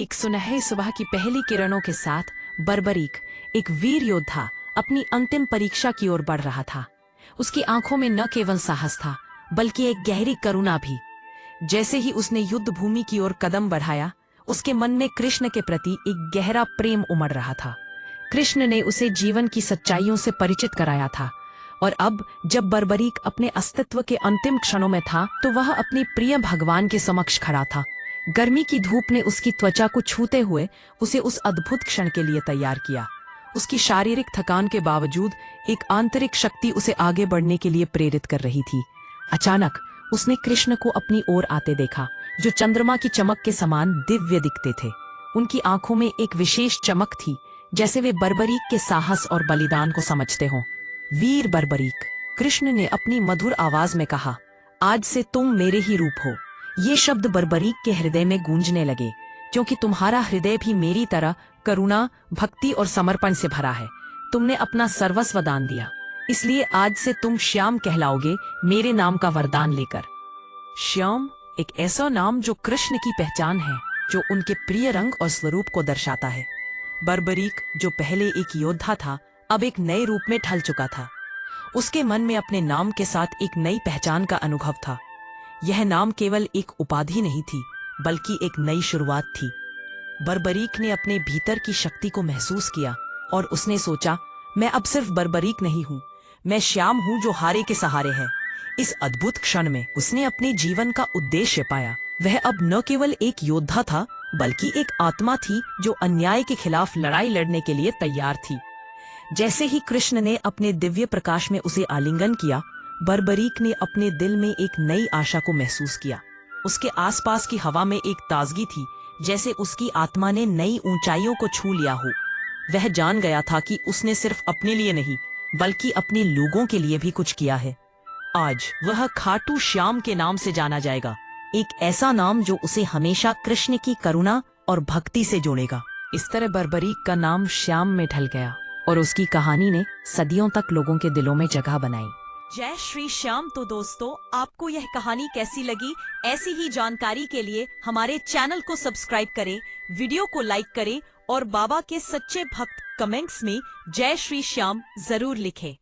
एक सुनहरे सुबह की पहली किरणों के साथ बर्बरीक, एक वीर योद्धा, अपनी अंतिम परीक्षा की ओर बढ़ रहा था। उसकी आंखों में न केवल साहस था, बल्कि एक गहरी करुणा भी। जैसे ही उसने युद्ध भूमि की ओर कदम बढ़ाया, उसके मन में कृष्ण के प्रति एक गहरा प्रेम उमड़ रहा था। कृष्ण ने उसे जीवन की सच्चाइयों से परिचित कराया था, और अब जब बर्बरीक अपने अस्तित्व के अंतिम क्षणों में था, तो वह अपने प्रिय भगवान के समक्ष खड़ा था। गर्मी की धूप ने उसकी त्वचा को छूते हुए उसे उस अद्भुत क्षण के लिए तैयार किया। उसकी शारीरिक थकान के बावजूद एक आंतरिक शक्ति उसे आगे बढ़ने के लिए प्रेरित कर रही थी। अचानक उसने कृष्ण को अपनी ओर आते देखा, जो चंद्रमा की चमक के समान दिव्य दिखते थे। उनकी आंखों में एक विशेष चमक थी, जैसे वे बर्बरीक के साहस और बलिदान को समझते हों। वीर बर्बरीक, कृष्ण ने अपनी मधुर आवाज में कहा, आज से तुम मेरे ही रूप हो। ये शब्द बर्बरीक के हृदय में गूंजने लगे, क्योंकि तुम्हारा हृदय भी मेरी तरह करुणा, भक्ति और समर्पण से भरा है। तुमने अपना सर्वस्व दान दिया, इसलिए आज से तुम श्याम कहलाओगे, मेरे नाम का वरदान लेकर। श्याम एक ऐसा नाम जो कृष्ण की पहचान है, जो उनके प्रिय रंग और स्वरूप को दर्शाता है। बर्बरीक, जो पहले एक योद्धा था, अब एक नए रूप में ढल चुका था। उसके मन में अपने नाम के साथ एक नई पहचान का अनुभव था। यह नाम केवल एक उपाधि नहीं थी, बल्कि एक नई शुरुआत थी। बर्बरीक ने अपने भीतर की शक्ति को महसूस किया और उसने सोचा, मैं अब सिर्फ बर्बरीक नहीं हूँ, मैं श्याम हूँ जो हारे के सहारे है। इस अद्भुत क्षण में उसने अपने जीवन का उद्देश्य पाया। वह अब न केवल एक योद्धा था, बल्कि एक आत्मा थी जो अन्याय के खिलाफ लड़ाई लड़ने के लिए तैयार थी। जैसे ही कृष्ण ने अपने दिव्य प्रकाश में उसे आलिंगन किया, बर्बरीक ने अपने दिल में एक नई आशा को महसूस किया। उसके आसपास की हवा में एक ताजगी थी, जैसे उसकी आत्मा ने नई ऊंचाइयों को छू लिया हो। वह जान गया था कि उसने सिर्फ अपने लिए नहीं, बल्कि अपने लोगों के लिए भी कुछ किया है। आज वह खाटू श्याम के नाम से जाना जाएगा, एक ऐसा नाम जो उसे हमेशा कृष्ण की करुणा और भक्ति से जोड़ेगा। इस तरह बर्बरीक का नाम श्याम में ढल गया और उसकी कहानी ने सदियों तक लोगों के दिलों में जगह बनाई। जय श्री श्याम। तो दोस्तों, आपको यह कहानी कैसी लगी? ऐसी ही जानकारी के लिए हमारे चैनल को सब्सक्राइब करें, वीडियो को लाइक करें और बाबा के सच्चे भक्त कमेंट्स में जय श्री श्याम जरूर लिखें।